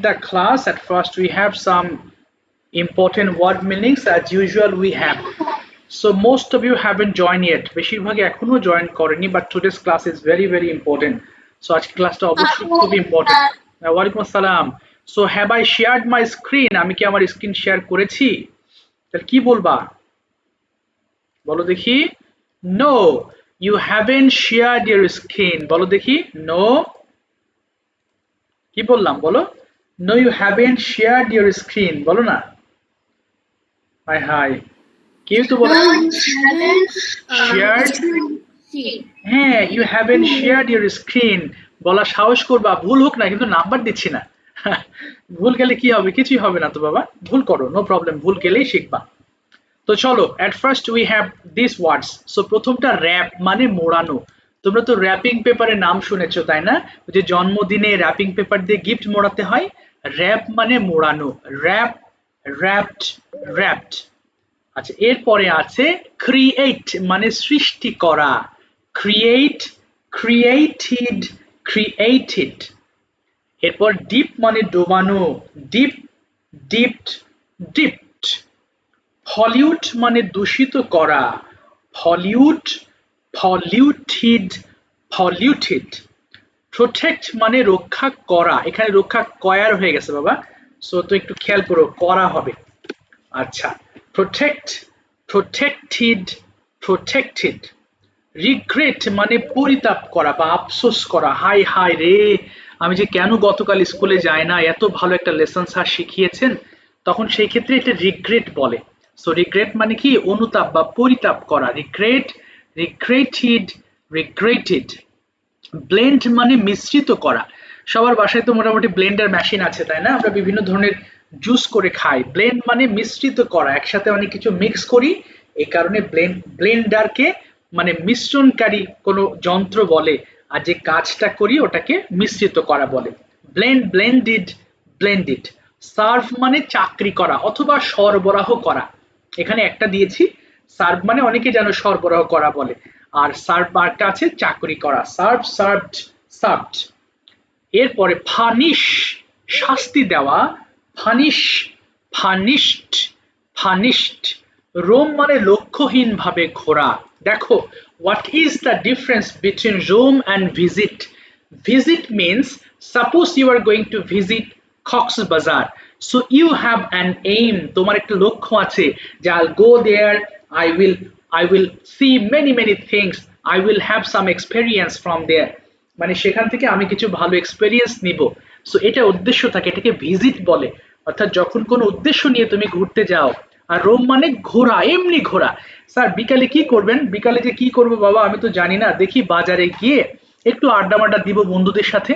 the class. At first, we have some important word meanings. As usual, we have. So most of you haven't joined yet. বেশিরভাগই এখনো join করেনি, but today's class is very very important. So আজকে ক্লাসটা অবশ্যই খুব important. ওয়ালাইকুম আসসালাম। So have I shared my screen? আমি কি আমার স্ক্রিন শেয়ার করেছি? তাহলে কি বলবা? বলো দেখি। No, you haven't shared your screen. বলো দেখি। No. কি বললাম বলো? No, you haven't shared your screen. বলো না। High high. কেউ তো বলো shared. হ্যাঁ, you haven't shared your screen. বলা সাহস করবা, ভুল হোক না, কিন্তু নাম্বার দিচ্ছি না। ভুল গেলে কি হবে? কিছুই হবে না তো বাবা। ভুল করো, নো প্রবলেম, ভুল গেলেই শিখবা। তো চলো, at first we have these words. So প্রথমটা র‍্যাপ মানে মোড়ানো। তোমরা তো র‍্যাপিং পেপারের নাম শুনেছো তাই না? যে জন্মদিনে র‍্যাপিং পেপার দিয়ে গিফট মোড়াতে হয়। র‍্যাপ মানে মোড়ানো। Wrap, wrapped, wrapped. আচ্ছা, এরপরে আছে ক্রিয়েট মানে সৃষ্টি করা। Create, created, created. এরপর ডিপ মানে ডোবানো। Dip, dipped, dipped. পলিউট মানে দূষিত করা। Pollute, polluted, polluted. প্রোটেক্ট মানে রক্ষা করা। এখানে রক্ষা কয়ার হয়ে গেছে বাবা, সো তো একটু খেয়াল করো, করা হবে। আচ্ছা, প্রোটেক্ট, প্রোটেক্টেড, প্রোটেক্টেড। রিগ্রেট মানে পরিতাপ করা বা আফসোস করা। হাই হাই রে, আমি যে কেন গতকাল স্কুলে যাই না, এত ভালো একটা লেসন স্যার শিখিয়েছেন। তখন সেই ক্ষেত্রে এটা রিগ্রেট বলে। সো রিগ্রেট মানে কি? অনুতাপ বা পরিতাপ করা। Regret, regretted, regretted. ব্লেন্ড মানে মিশ্রিত করা। সবার বাসায় তো মোটামুটি ব্লেন্ডার মেশিন আছে তাই না? আমরা বিভিন্ন ধরনের জুস করে খাই। ব্লেন্ড মানে মিশ্রিত করা, একসাথে অনেক কিছু মিক্স করি, এই কারণে ব্লেন্ডারকে মানে মিশ্রণকারী কোনো যন্ত্র বলে, আর যে কাজটা করি ওটাকে মিশ্রিত করা বলে। Blend, blended, blended. সার্ভ মানে চাকরি করা অথবা সরবরাহ করা। এখানে একটা দিয়েছি, সার্ভ মানে অনেকে জানো সরবরাহ করা বলে, আর সার্ভ আরটা আছে চাকরি করা। Serve, served, served. এরপরে ফানিশ শাস্তি দেওয়া। ফানিশ, ফানিশড, ফানিশড। রোম মানে লক্ষ্যহীন ভাবে ঘোরা। দেখো, what is the difference between roam and visit? Visit means suppose you are going to visit Cox's Bazar, so you have an aim, তোমার একটা লক্ষ্য আছে যে I'll go there, I will see many many things, I will have some experience from there, মানে সেখান থেকে আমি কিছু ভালো এক্সপেরিয়েন্স নিব। সো এটা উদ্দেশ্য থাকে, এটাকে ভিজিট বলে। অর্থাৎ যখন কোনো উদ্দেশ্য নিয়ে তুমি ঘুরতে যাও। আর রোম মানে ঘোরা, এমনি ঘোরা। স্যার বিকালে কি করবেন? বিকালে যে কি করবো বাবা আমি তো জানি না, দেখি বাজারে গিয়ে একটু আড্ডা মাড্ডা দিব বন্ধুদের সাথে।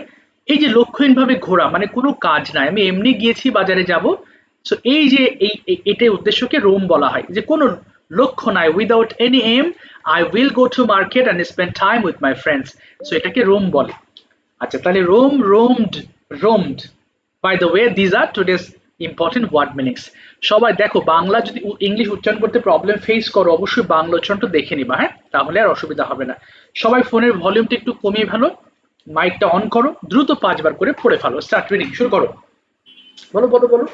এই যে লক্ষ্যহীন ভাবে ঘোরা মানে কোনো কাজ নাই, আমি এমনি গিয়েছি বাজারে যাব। সো এই যে এটাই উদ্দেশ্যকে রোম বলা হয়, যে কোনো লক্ষ্য নাই, without any aim I will go to market and spend time with my friends. So এটাকে রোম বলে। আচ্ছা, তাহলে roam, roamed, roamed. By the way, these are today's important word meanings. সবাই দেখো, বাংলা যদি ইংলিশ উচ্চারণ করতে প্রবলেম ফেস করো, অবশ্যই বাংলা উচ্চারণটা দেখে নিবা, হ্যাঁ, তাহলে আর অসুবিধা হবে না। সবাই ফোনের ভলিউমটা একটু কমিয়ে ফেলো, মাইকটা অন করো, দ্রুত 5 বার করে পড়ে ফেলো। স্টার্ট, রিডিং শুরু করো। বলো বলো বলো।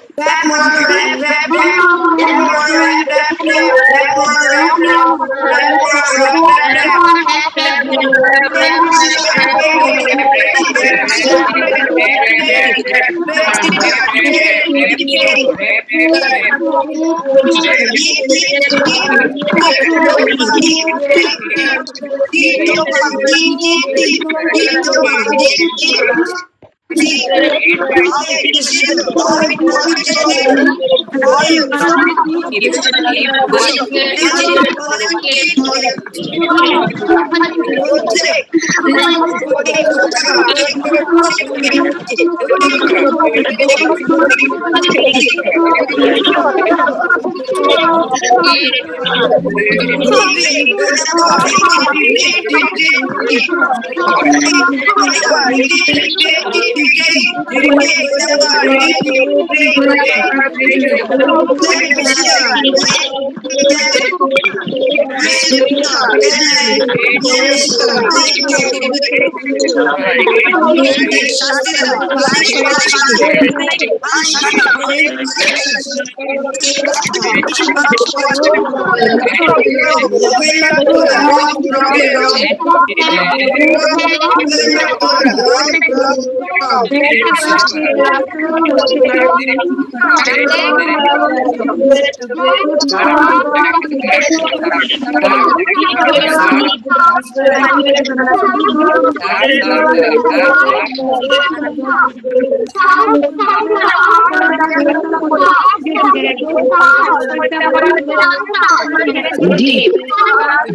Deep,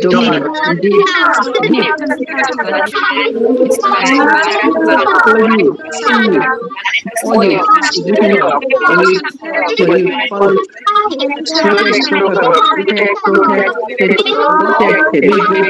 dog, deep, deep. Audio, audio, different, read, follow, protect, protect, read,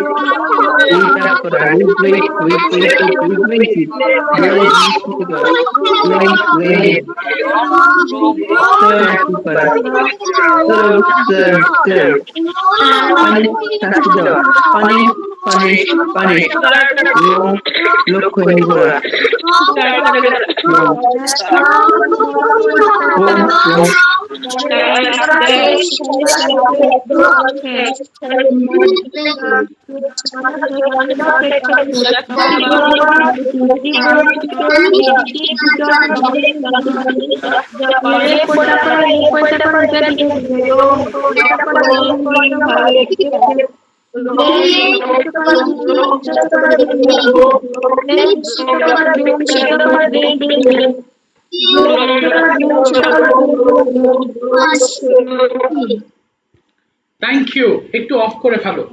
Thank you. একটু অফ করে ফেলো।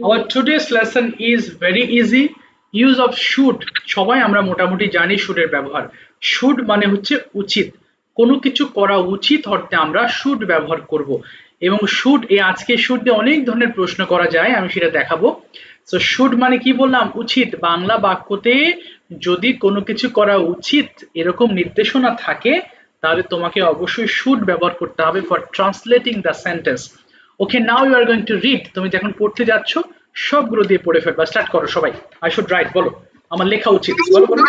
Our today's lesson is very easy. Use of should, সবাই আমরা মোটামুটি জানি should এর ব্যবহার। should মানে হচ্ছে উচিত, কোনো কিছু করা উচিত অর্থে আমরা should ব্যবহার করব এবং should এই আজকে should দিয়ে অনেক ধরনের প্রশ্ন করা যায়, আমি সেটা দেখাবো। সো should মানে কি বললাম, উচিত। বাংলা বাক্যতে যদি কোনো কিছু করা উচিত এরকম নির্দেশনা থাকে তাহলে তোমাকে অবশ্যই should ব্যবহার করতে হবে for translating the sentence. Okay, now you are going to read. তুমি যখন পড়তে যাচ্ছ সবগুলো দিয়ে পড়ে ফেলবা। স্টার্ট করো সবাই। আই শুড রাইট, বলো আমার লেখা উচিত, বলো বলো।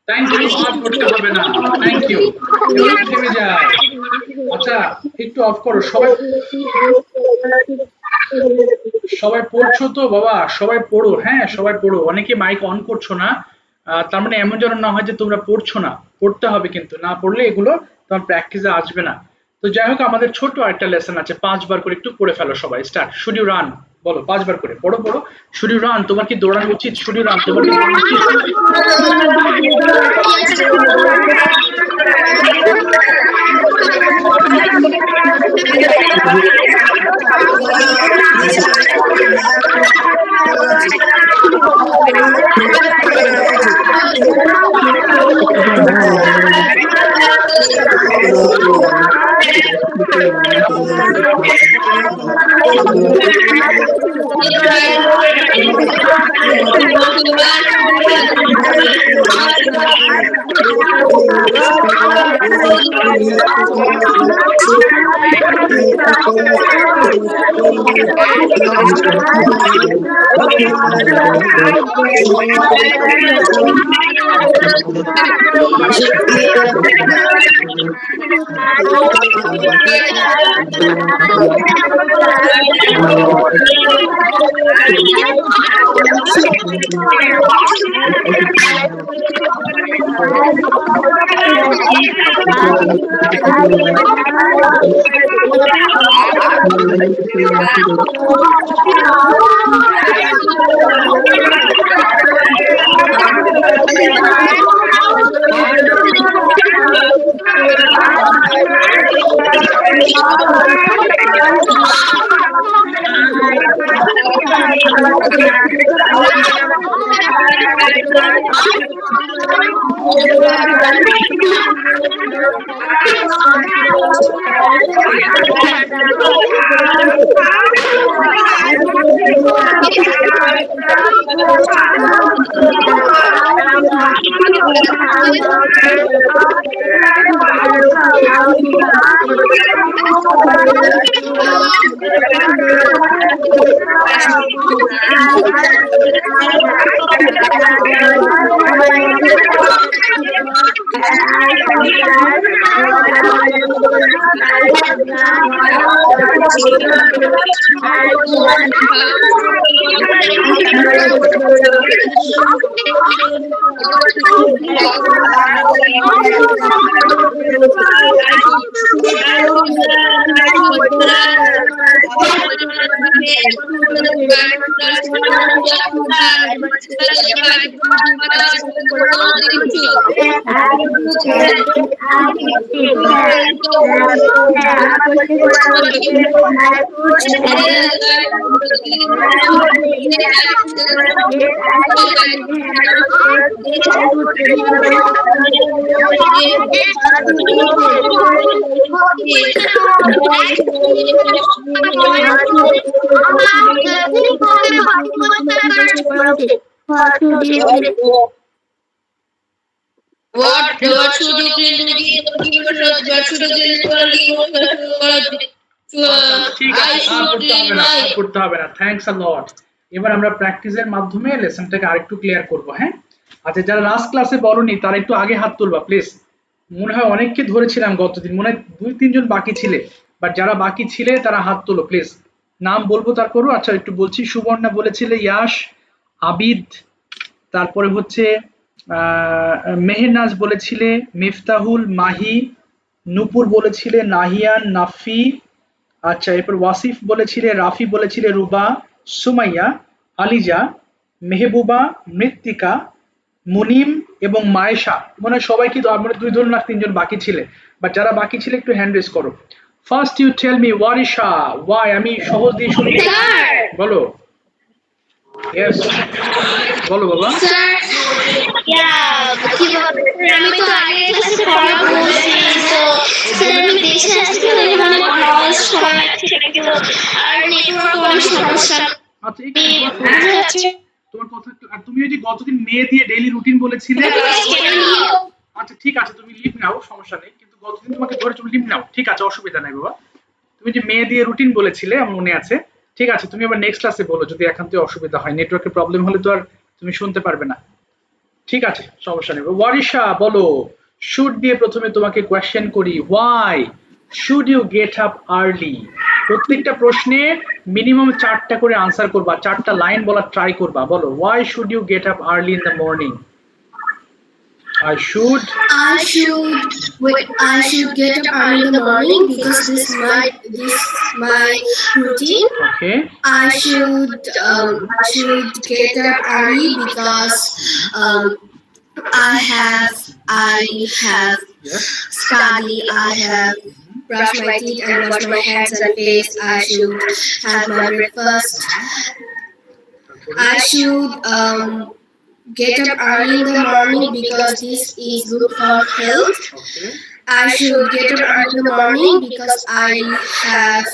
থ্যাংক ইউ, আর করতে হবে না, থ্যাংক ইউ। থেমে যায়। আচ্ছা একটু অফ করো সবাই। সবাই পড়ছো তো বাবা? সবাই পড়ো, হ্যাঁ সবাই পড়ো। অনেকে মাইক অন করছো না, তার মানে এমন যেন না হয় যে তোমরা পড়ছো না, পড়তে হবে, কিন্তু না পড়লে এগুলো তোমার প্র্যাকটিসে আসবে না। তো যাই হোক, আমাদের ছোট একটা লেসন আছে, 5 বার করে একটু পড়ে ফেলো সবাই। স্টার্ট। শুড ইউ রান, বলো 5 বার করে, পড়ো পড়ো। শুড ইউ রান, তোমার কি দৌড়ানো উচিত? শুড ইউ রান, তোমার কি দৌড়ানো উচিত? What should you clean to what should you clean ঠিক আছে, আর পড়তে হবে না, আর পড়তে হবে না। থ্যাঙ্কস আ লট। এবার আমরা প্র্যাকটিসের মাধ্যমে লেসনটাকে আরেকটু ক্লিয়ার করব। হ্যাঁ, আচ্ছা, যারা লাস্ট ক্লাসে বলনি তারা একটু আগে হাত তুলবা প্লিজ। মনে হয় অনেককে ধরেছিলাম গতদিন, মনে হয় 2-3 জন বাকি ছিলে, বাট যারা বাকি ছিলে তারা হাত তোলো প্লিজ। নাম বলবো তারপরও। আচ্ছা, একটু বলছি। সুবর্ণা বলেছিলে, ইয়াশ, আবিদ, তারপরে হচ্ছে মেহেরনাজ বলেছিলে, মিফতাহুল, মাহি, নূপুর বলেছিলে, নাহিয়ান, নাফি, আচ্ছা, এরপর ওয়াসিফ বলেছিলে, রাফি বলেছিলে, রুবা, সুমাইয়া, আলিজা, মেহবুবা, মৃত্তিকা, মুনিম এবং মায়েশা। মনে হয় সবাই কি মানে 2 জন না 3 জন বাকি ছিলে, বাট যারা বাকি ছিলে একটু হ্যান্ড রেজ করো। First you tell me Warisha why. আমি সহজ দিয়ে শুরু করি, বলো। ইয়েস, বলো বাবা। আমি তো আগে ক্লাসে পড়া বলছি, তো স্যার আমি দেখে আসছি এখানে ক্লাস সবাই আর নেটওয়ার্ক অনেক সমস্যা। আচ্ছা, তোমার কথা একটু। আর তুমি ওই যে গতদিন মেয়ে দিয়ে ডেইলি রুটিন বলেছিলে, আচ্ছা ঠিক আছে, তুমি লিভ নাও, সমস্যা নেই, কিন্তু গতদিন তোমাকে ধরে তুমি লিভ নাও, ঠিক আছে, অসুবিধা নাই বাবা। তুমি যে মেয়ে দিয়ে রুটিন বলেছিলে আমার মনে আছে, ঠিক আছে, তুমি আবার নেক্সট ক্লাসে বলো যদি একান্তই অসুবিধা হয়, নেটওয়ার্কের প্রবলেম হলে তো আর তুমি শুনতে পারবে না। ঠিক আছে, সমস্যা নেই। ওয়ারিশা বলো, শুড দিয়ে প্রথমে তোমাকে কোয়েশ্চেন করি, why should you get up early. প্রত্যেকটা প্রশ্নে মিনিমাম 4টা করে আনসার করবা, 4টা লাইন বলার ট্রাই করবা। বলো, why should you get up early in the morning. I should I should get up early in the morning because this my routine. okay. I should get up early because I have Yes. study. I have brush my teeth and wash my hands and face. I should have my breakfast. I should get up early in the morning because this is good for health. Okay. I should get up early in the morning because I have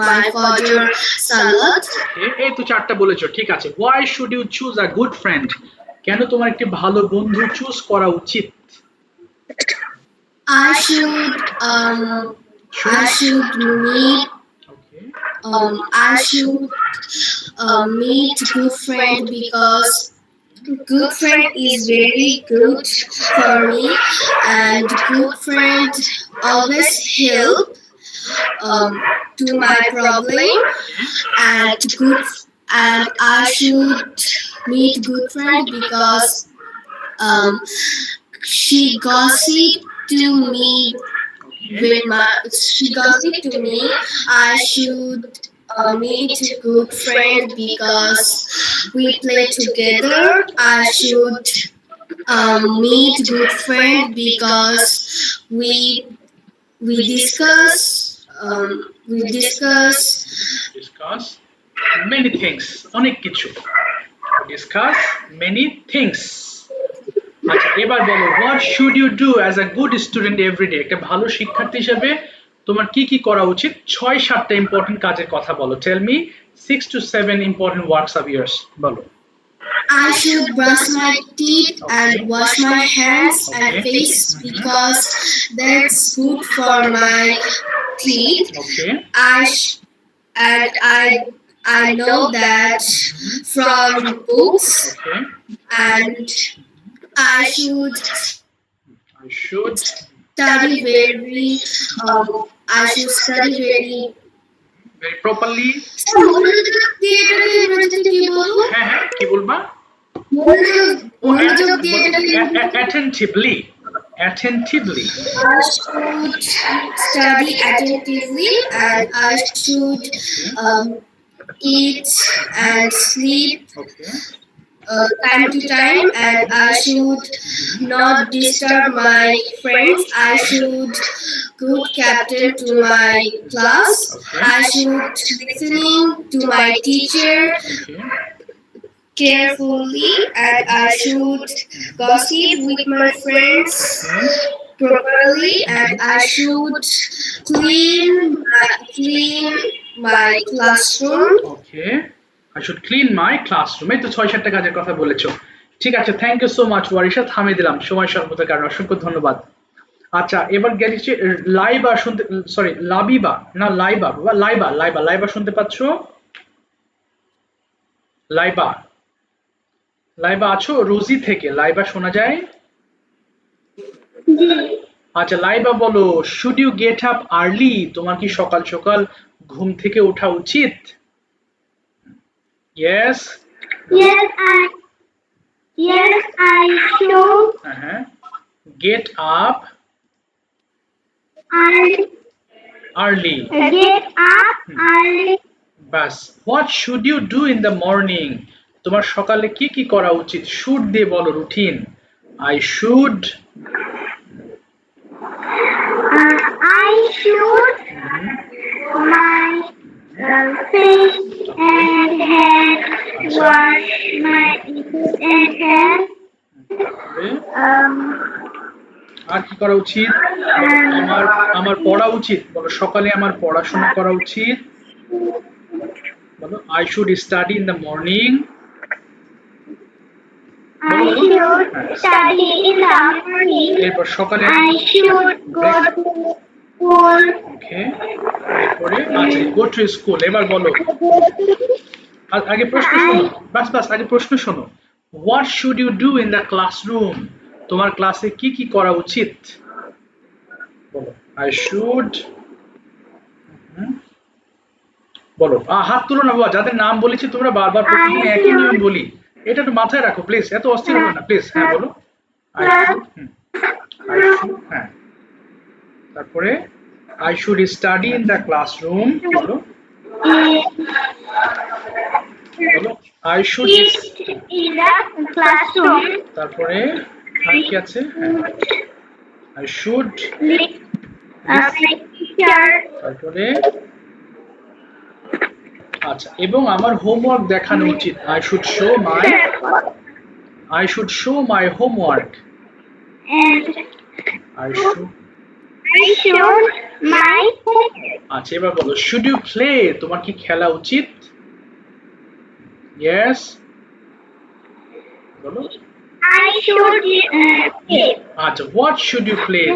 my Fajr Salat. Okay, এই তো চারটা বলেছো, ঠিক আছে। Why should you choose a good friend? কেন তোমার একটি ভালো বন্ধু চুজ করা উচিত? I should meet Okay. I should meet good friend because good friend is very good for me, and good friend always help to my problem, and I should meet good friend because she gossip to me very much. She gossip to me. I should meet good friend because we play together. I should meet good friend because we discuss Discuss many things, অনেক কিছু। Discuss many things. আচ্ছা, এবার বলো, what should you do as a good student every day? একটা ভালো শিক্ষার্থী হিসেবে তোমার কি কি করা উচিত? 6-7টা ইম্পর্টেন্ট কাজের কথা বলো। Tell me 6 to 7 important works of yours. বলো। I should brush my teeth and wash my hands and face because that's good for my teeth. Okay. I know that from books, Okay. and I should I should study very very properly. হ্যাঁ হ্যাঁ, কি বলবা? Attentively. Attentively. I should study attentively, and I should eat and sleep Okay. time to time, and I should not disturb my friends. I should good captain to my class. I should listening to my teacher Okay. carefully, and I should gossip with my friends properly, and I should clean my classroom. Okay. I should clean my classroom. এই তো 6-7টা কাজের কথা বলেছো। ঠিক আছে, thank you so much ওয়ারিশা, থামিয়ে দিলাম সময় স্বল্পতার কারণে, অসংখ্য ধন্যবাদ। আচ্ছা, এবার গেছি লাইবা শুনতে, সরি লাবিবা না লাইবা, বাবা লাইবা লাইবা লাইবা শুনতে পাচ্ছো? লাইবা লাইবা আছো? রোজি থেকে লাইবা শোনা যায়? আচ্ছা, লাইবা বলো, should you get up early? তোমার কি সকাল সকাল ঘুম থেকে ওঠা উচিত? Yes. Yes, I should. Get up early. Get up early. Bus. What should you do in the morning? তোমার সকালে কি কি করা উচিত? শুড দিয়ে বলো, routine. I should my face and head, wash my and head. আর কি করা উচিত? আমার আমার পড়া উচিত, বলো সকালে আমার পড়াশোনা করা উচিত। বলো, I should study in the morning. I should study in the morning. এরপর সকালে I should go to school. ওকে, এরপরে আচ্ছা, go to school। এবার বলো, আগে প্রশ্ন শোনো, বাস বাস, আগে প্রশ্ন শোনো। What should you do in the classroom? তোমার ক্লাসে কি কি করা উচিত? বলো, I should বলো, হাত তুলো না বাবা, যাদের নাম বলেছি তোমরা বারবার প্রতিদিন একই নিয়ম বলি, এটা একটু মাথায় রাখো প্লিজ, এত অস্থির হবে না প্লিজ। হ্যাঁ বলো, হ্যাঁ, তারপরে I should study in the classroom, বলো বলো I should in the classroom. তারপরে আর কি আছে? হ্যাঁ, I should My teacher. তারপরে আচ্ছা, এবং আমার হোমওয়ার্ক দেখানো উচিত। I should show my homework. And I should I should my আচ্ছা, এবার বলো should you play, তোমার কি খেলা উচিত? Yes, বলো I should play. আচ্ছা, what should you play,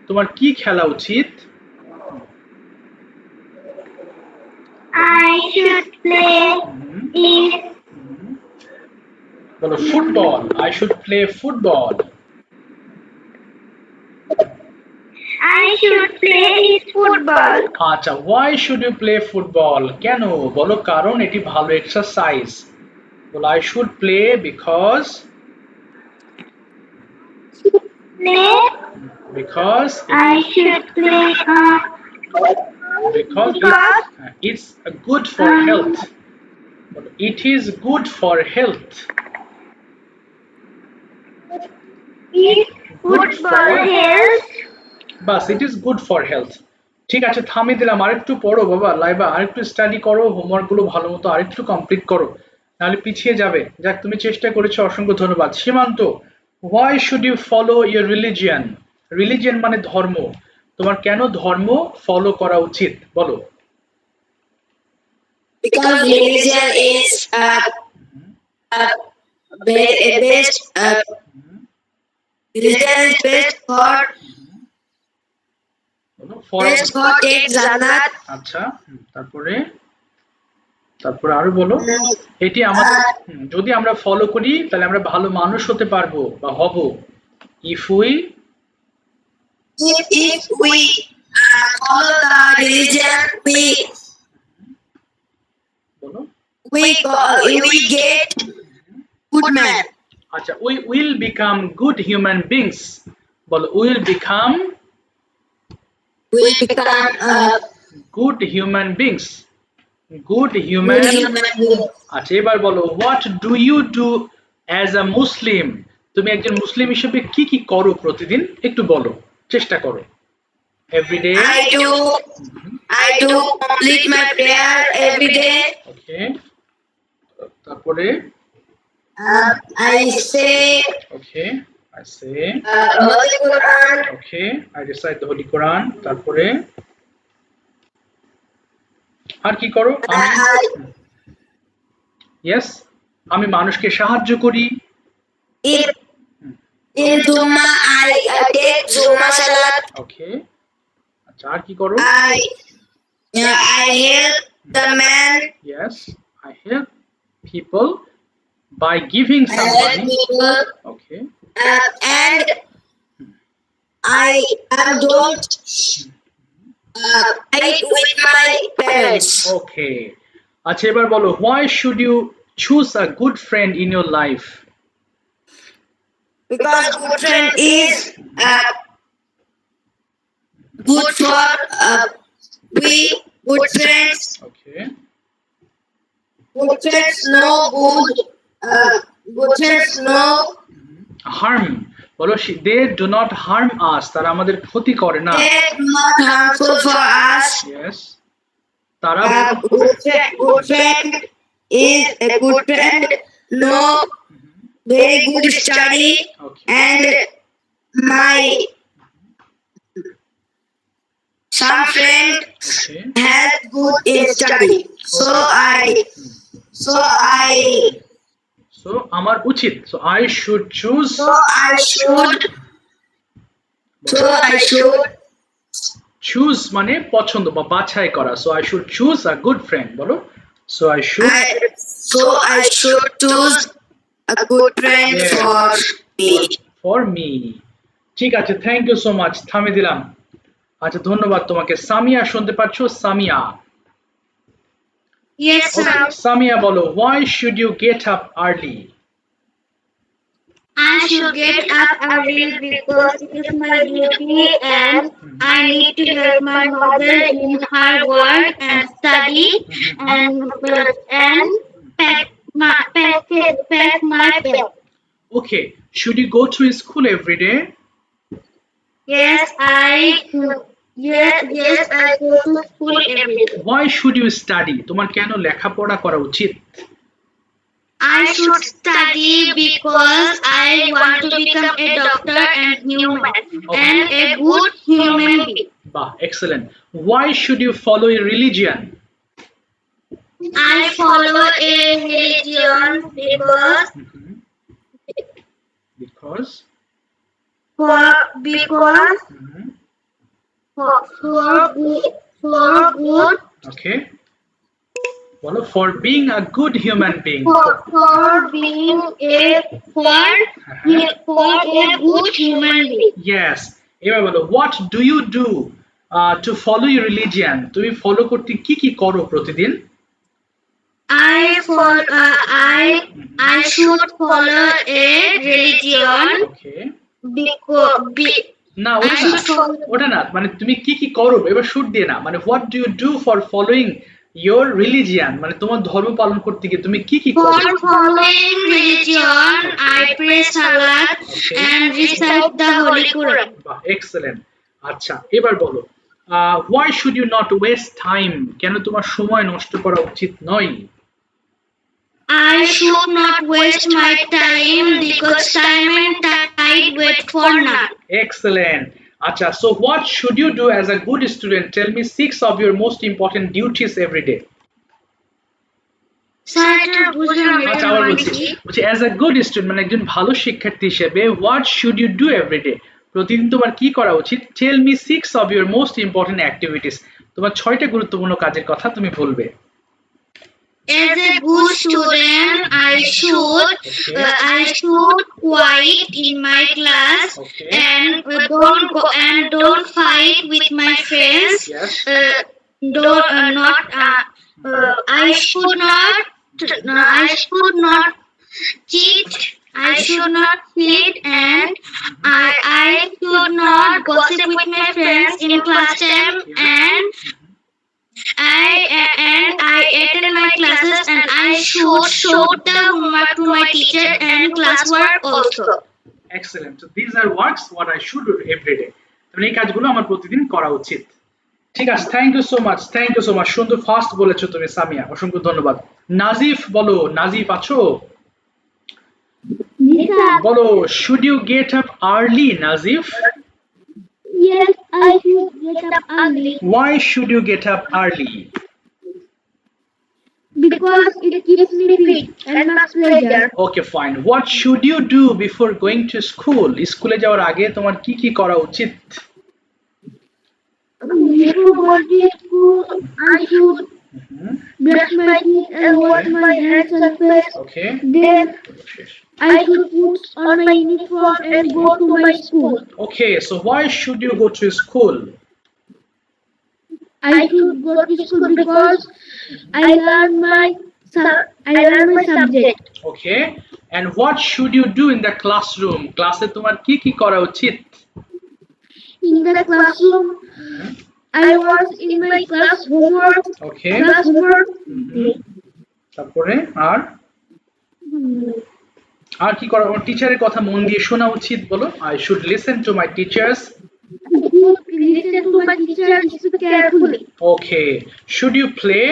তোমার কি খেলা উচিত? I should play in বলো football, I should play football. I should play football. আচ্ছা, why should you play football, কেন? বলো কারণ এটি ভালো এক্সারসাইজ। বলো I should play because Play. because I should play because it's good for health. It is good for health. football health. Bus, it is good for health. ঠিক আছে, থামিয়ে দিলাম। আরেকটু পড়ো বাবা, লাইবা আরেকটু স্টাডি করো, হোমওয়ার্ক গুলো ভালো মতো আরেকটু কমপ্লিট করো, নাহলে পিছিয়ে যাবে। যাক, তুমি চেষ্টা করেছো, অসংখ্য ধন্যবাদ। সীমান্ত, why should you follow your religion? Religion মানে ধর্ম। তোমার কেন ধর্ম ফলো করা উচিত, বলো। Because religion is best. Religion is best for take Jannat. আচ্ছা, তারপরে তারপরে আরো বলো। এটি আমাদের যদি আমরা ফলো করি তাহলে আমরা ভালো মানুষ হতে পারবো বা হব। if we follow the religion, বলো we get good man. আচ্ছা, we will become good human beings, বলো will become good human beings, good human। আচ্ছা, এবার বলো what do you do as a Muslim? তুমি একজন মুসলিম হিসেবে কি কি করো প্রতিদিন, একটু বলো, চেষ্টা করো। every day I do complete my prayer every day. okay, তারপরে I say okay, I say Holy Quran. okay, I recite the Holy Quran। তারপরে আর কি করো? yes, আমি মানুষকে সাহায্য করি। In Juma, I take Juma Salat. okay, আচ্ছা, আর কি করো? I help the man. yes, I help people by giving some money। okay, And I don't fight with my parents. okay, আচ্ছা, এবার বলো why should you choose a good friend in your life? Because good friend is good for we good friends. okay, Good friends know good friends know harm, বলো they do not harm us, তারা আমাদের ক্ষতি করে না। they are not harmful for us. yes, তারা Good friend is a good friend. Know very good study. okay, And my some friend okay, has good in study, so আমার উচিত, so I should choose choose মানে পছন্দ বা বাছাই করা, so I should choose a good friend, বলো so I should choose a good friend Yes. for me। ঠিক আছে, থ্যাংক ইউ সো মাচ, থামিয়ে দিলাম। আচ্ছা, ধন্যবাদ তোমাকে। সামিয়া, শুনতে পাচ্ছ? সামিয়া, Yes, okay, সামিয়া বলো why should you get up early? I should get up early because it is my duty and I need to help my mother in her work and study and pack my bag. Okay, should you go to school every day? Yes, I go to school every day. Why should you study? তোমার কেন লেখাপড়া করা উচিত? I should study because I want to become a doctor and human and a good human being. Bah, excellent. Why should you follow a religion? I follow a religion because Because because Mhm. for good Okay. Well, for being a good human being. for being for a good human being. Yes. এবার বলো, what do you do to follow your religion? তুমি follow করতে কি কি করো প্রতিদিন? I should follow a religion Okay. because না I should follow ওটা না, মানে তুমি কি কি করো, এবার শুট দিয়ে না, মানে what do you do for following your religion? মানে তোমার ধর্ম পালন করতে গিয়ে তুমি কি কি করো? for following religion. I pray salat and recite the Holy Quran. বাহ, এক্সেলেন্ট। আচ্ছা, এবার বলো, why should you not waste time? কেন তোমার সময় নষ্ট করা উচিত নয়? I should not waste my time because time and tide wait for none. Excellent. Acha, so what should you do as a good student? Tell me 6 of your most important duties every day. আচ্ছা, আবার বলছি as a good student মানে একজন ভালো শিক্ষার্থী হিসেবে what should you do every day? প্রতিদিন তোমার কি করা উচিত? Tell me 6 of your most important activities. তোমার 6টা গুরুত্বপূর্ণ কাজের কথা তুমি বলবে। As a good student, I should quiet in my class Okay. and don't fight with my friends. Yes. I should not cheat. I should not cheat and I should not gossip with my friends in class time and I attend my classes and I should show the homework to my teacher and classwork also. Excellent. So these are works what I should do every day. তাহলে এই কাজগুলো আমার প্রতিদিন করা উচিত। ঠিক আছে, thank you so much, সুন্দর ফাস্ট বলেছো তুমি সামিয়া, অসংখ্য ধন্যবাদ। নাজিফ বলো, নাজিফ আছো? বলো, should you get up early, Nazif? Yes, I should get up early Why should you get up early? because it keeps me fit and much pleasure. Okay, fine. What should you do before going to school? স্কুলে যাওয়ার আগে তোমার কি কি করা উচিত? Before going to school, I should brush my teeth and wash my hands and face. Okay. Then I should put on my uniform and go to my school. Okay, so why should you go to school? I should go to school because I learn my subject. Okay. And what should you do in the classroom? ক্লাসে তোমার কি কি করা উচিত? In the classroom, I was in my class homework. Okay. Class homework. তারপরে আর কি করা? টিচারের কথা মন দিয়ে শোনা উচিত, বলো। I should listen to my teachers. I should listen to my teacher and listen carefully. Okay. Should you play?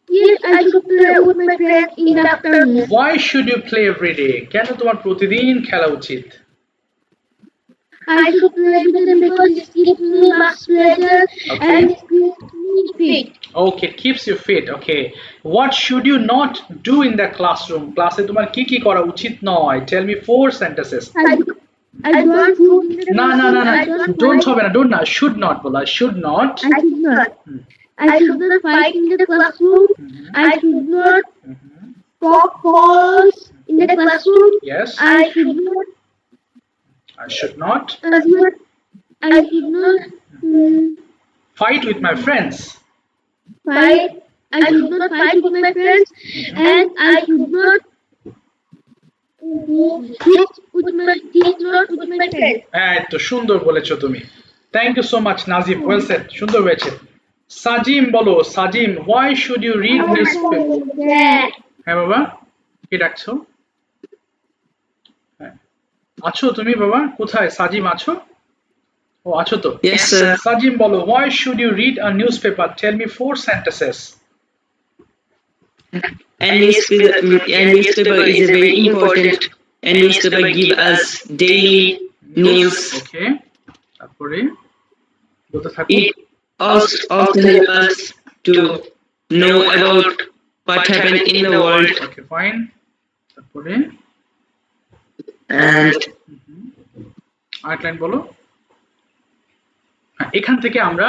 Yes, I should play with my friends in the afternoon. Why should you play every day? কেন তোমার প্রতিদিন খেলা উচিত? I should play with them because it gives me much pleasure and it keeps me fit. Okay, keeps you fit. Okay. What should you not do in the classroom? ক্লাসে তোমার কি কি করা উচিত নয়? Tell me 4 sentences. I don't shoot in the না don't হবে না, don't না, should not বলা, should not. I should not. I should not fight in the classroom. I should not talk false in the classroom. Yes. I should not. I should not I should not fight with my friends. fight. I should not fight with my friends, and I should not Teach not with my friends. তো সুন্দর বলেছো তুমি। Thank you so much Najib, well said, সুন্দর হয়েছে। সাজিম বলো, Sajim, why should you read news paper? Dad. হ্যাঁ বাবা, কি ডাকছো? হ্যাঁ, আছো তুমি বাবা? কোথায় সাজিম, আছো? ও আছো তো। Yes, sir. সাজিম বলো, why should you read a news paper? Tell me 4 sentences. And newspaper is a very important. And newspaper give us daily news. ওকে, তারপরে বলতে থাকো। It also help us to know about what happened in the world. Okay fine, তারপরে And আরেক line বলো। হ্যাঁ, এখান থেকে আমরা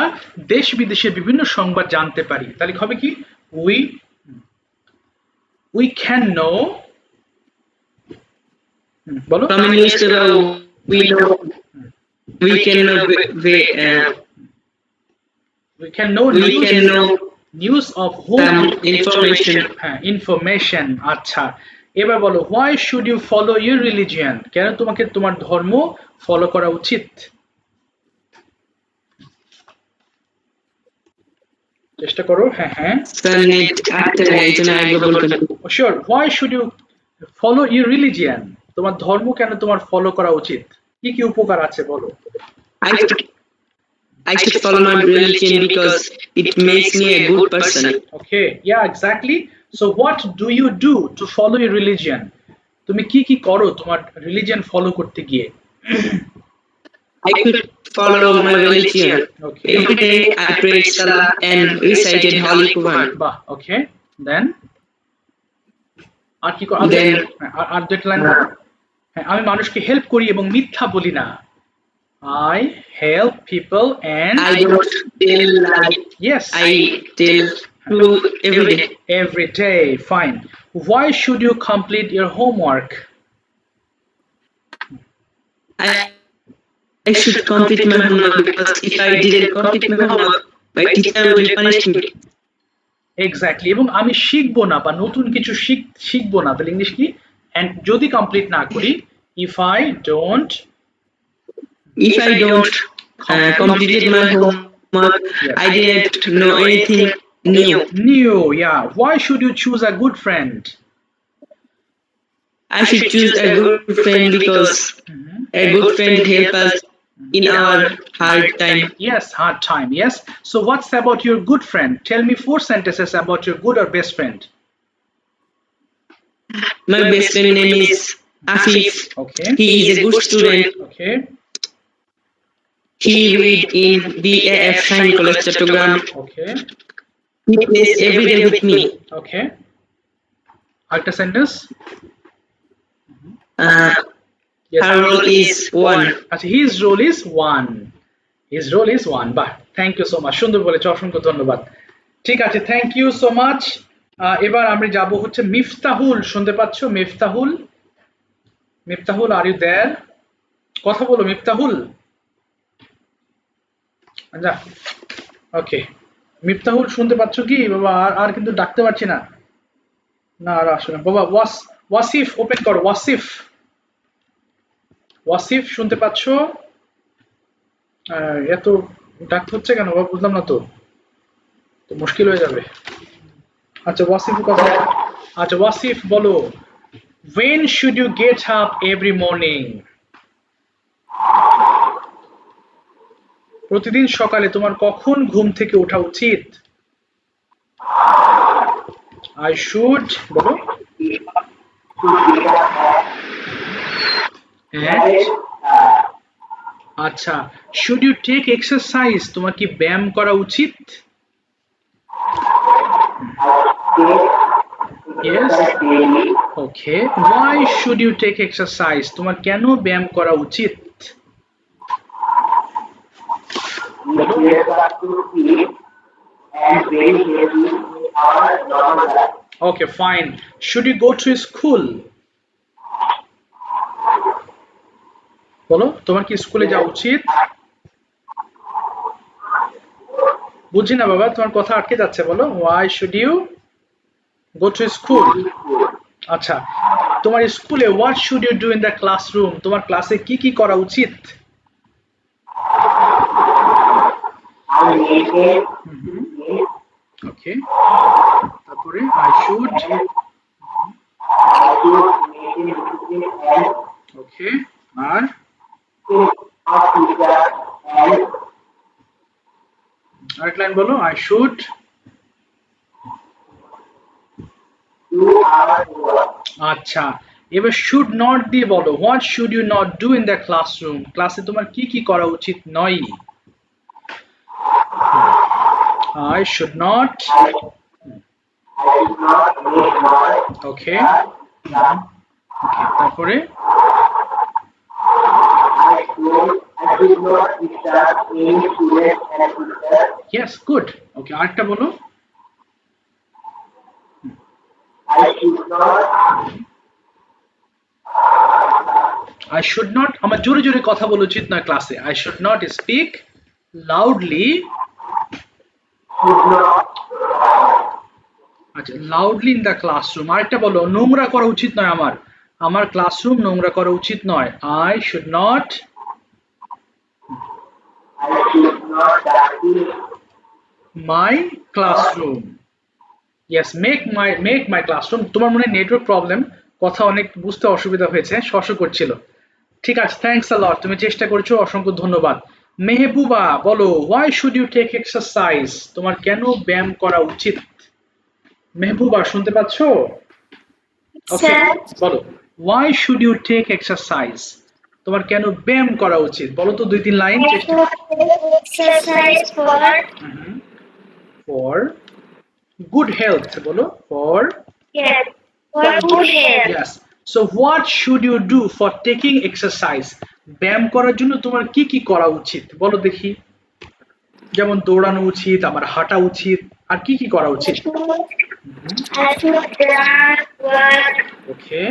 দেশ বিদেশের বিভিন্ন সংবাদ জানতে পারি। তাহলে হবে কি, উই ক্যান নো, বলো। from a newspaper we can know We can know news of some whom? information. হ্যাঁ, ইনফরমেশন। আচ্ছা, এবার বলো, why should you follow your religion? কেন তোমাকে তোমার ধর্ম ফলো করা উচিত? চেষ্টা করো। হ্যাঁ হ্যাঁ, Sunnet after একজন আগে বলবেন। Sure. Why should you follow your religion? তোমার ধর্ম কেন তোমার ফলো করা উচিত? কি কি উপকার আছে বলো। I should follow my religion because it makes me a good person. Okay, yeah, exactly. So what do you do to follow your religion? তুমি কি কি করো তোমার রিলিজিয়ন ফলো করতে গিয়ে? I could follow my religion. Okay. Every day I prayed Salah and recited Holy Quran. বাহ, ওকে, দেন আর কি করো? Then আর দুটো লাইন। হ্যাঁ, আমি মানুষকে হেল্প করি এবং মিথ্যা বলি না। I help people and I don't tell lies. yes, I tell truth every day. every day. Fine. Why should you complete your homework? I should complete my homework because if I didn't complete my homework, my teacher will punish me. Exactly. এবং আমি শিখবো না বা নতুন কিছু শিখবো না, তাহলে ইংলিশ কি? এন্ড যদি কমপ্লিট না করি, if I don't Completed my homework, I didn't know anything new. yeah. Why should you choose a good friend? I should choose a good friend because a good friend help us in our hard time. Yes, hard time. Yes. So what's about your good friend? Tell me 4 sentences about your good or best friend. My best friend name is Afif. Okay. He is a good student. Okay. He read in BAF Shine College Chattogram. Okay. He plays every day with me. Okay. After sentence. Yes. Her role is one. আচ্ছা, his role is one. His role is one. বাহ, thank you so much, সুন্দর বলেছো, অসংখ্য ধন্যবাদ। ঠিক আছে, thank you so much. এবার আমরা যাব হচ্ছে মিফতাহুল, শুনতে পাচ্ছ? Miftahul, Miftahul, are you there? কথা বলো মিফতাহুল। আচ্ছা, ওকে, মিফতাহুল শুনতে পাচ্ছ কি বাবা? আর কিন্তু ডাকতে পারছি না। না, আর আসলে বাবা। ওয়াসিফ, ওপেন করো। ওয়াসিফ, ওয়াসিফ শুনতে পাচ্ছ? এত ডাকতে হচ্ছে কেন বাবা? বুঝলাম না তো মুশকিল হয়ে যাবে। আচ্ছা, ওয়াসিফ কথা। আচ্ছা, ওয়াসিফ বলো, when should you get up every morning? প্রতিদিন সকালে তোমার কখন ঘুম থেকে ওঠা উচিত? I should, বলো। আচ্ছা, should you take exercise? তোমার কি ব্যায়াম করা উচিত? Yes. Okay. Why should you take exercise? তোমার কেন ব্যায়াম করা উচিত? Okay, fine. Should you go to school? বলো, তোমার কি স্কুলে যাওয়া উচিত? বুঝি না বাবা, তোমার কথা আটকে যাচ্ছে, বলো। Why should you go to school? আচ্ছা, তোমার স্কুলে what should you do in the classroom? তোমার ক্লাসে কি কি করা উচিত? ওকে, তারপরে I should, ওকে, আর আরেক লাইন বলো, I should, আচ্ছা, এবার should not দিয়ে বলো, what should you not do in the classroom? ক্লাসে তোমার কি কি করা উচিত নয়? I should not, ওকে, ওকে, তারপরে yes, good, ওকে, আরেকটা বলো, I should not, আমার জোরে জোরে কথা বলা উচিত নয় ক্লাসে। I should not speak loudly, আচ্ছা, loudly in the classroom। আরেকটা বলো, নোংরা করা উচিত নয় আমার, আমার ক্লাসরুম নোংরা করা উচিত নয়। I should not my classroom, yes, make my classroom। তোমার মনে নেটওয়ার্ক প্রবলেম, কথা অনেক বুঝতে অসুবিধা হয়েছে, শশ করছিল। ঠিক আছে, থ্যাঙ্কস আ লট, তুমি চেষ্টা করেছো, অসংখ্য ধন্যবাদ। মেহবুবা বলো, why should you take exercise? তোমার কেন ব্যায়াম করা উচিত? মেহবুবা শুনতে পাচ্ছো? ওকে, বলো, why should you take exercise? তোমার কেন ব্যায়াম করা উচিত? বলো তো 2-3 লাইন চেষ্টা। Exercise for good health, বলো, for good health. yes, so what should you do for taking exercise? ব্যায়াম করার জন্য তোমার কি কি করা উচিত বলো দেখি। যেমন দৌড়ানো উচিত, আমার হাঁটা উচিত, আর কি কি করা উচিত? I should run, walk, okay,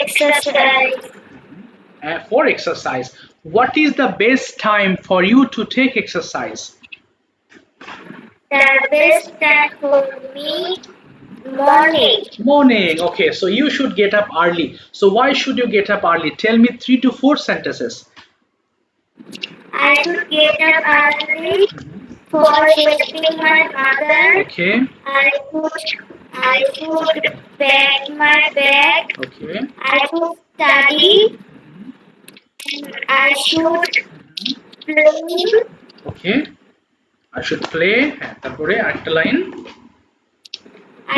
exercise. for exercise, what is the best time for you to take exercise? The best time for me, morning. Okay, so you should get up early. So why should you get up early? Tell me 3 to 4 sentences. I should get up early for helping my mother. Okay, I should pack my bag. okay, I should study. I should play. okay, I should play, তারপরে আরেকটা line,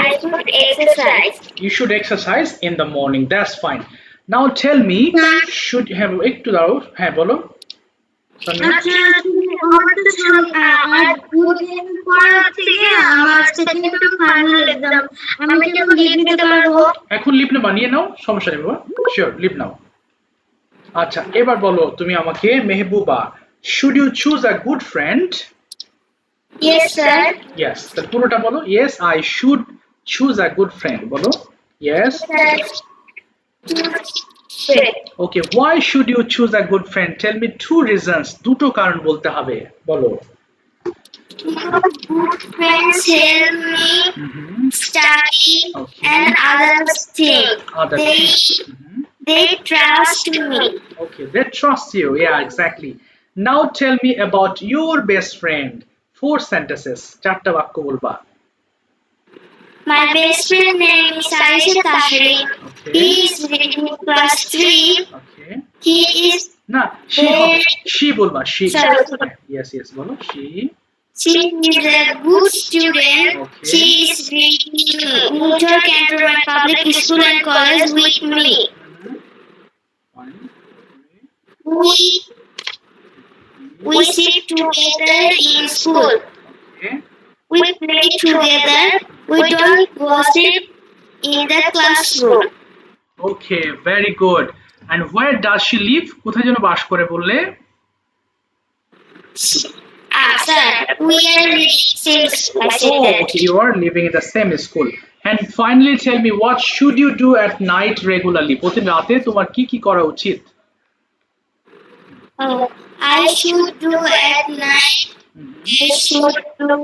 I should exercise. you should exercise in the morning, that's fine. Now tell me, should have একটু দাও, হ্যাঁ বলো। আচ্ছা, তুমি আমার তো আর দুদিন পর থেকে আমার সেকেন্ড ফাইনাল এক্সাম, আমি কি লিভ নিতে পারবো? এখন লিভ না বানিয়ে নাও, সমস্যা নেই বাবা, শিওর লিভ নাও। আচ্ছা, এবার বলো তুমি আমাকে, Mehbooba, should you choose a good friend? Yes, sir. Yes, তাহলে পুরোটা বলো, yes, I should choose a good friend, বলো, yes, Sure. okay, why should you choose a good friend? Tell me 2 reasons, দুটো কারণ বলতে হবে, বলো। Good friends help me study Okay. and other things. Other things. They trust me. Okay, they trust you, yeah, exactly. Now tell me about your best friend, 4 sentences, 4টা বাক্য বলবা। My best friend name is Aisha Tashri. Okay. He is reading class 3. Okay, He is না, she বলবা, she, Sorry. yes, বলো, she is a good student. Okay. She is reading Mutual Cantonment Public School and College with me. We sit together in school. Okay, We play together. We don't gossip in the classroom. okay, very good. And where does she live? কোথায় যেন বাস করে বললে? Sir, we are in same school. I said Oh, that. okay, you are living in the same school. And finally tell me, what should you do at night regularly? প্রতিদিন রাতে তোমার কি কি করা উচিত? I should do at night. I should do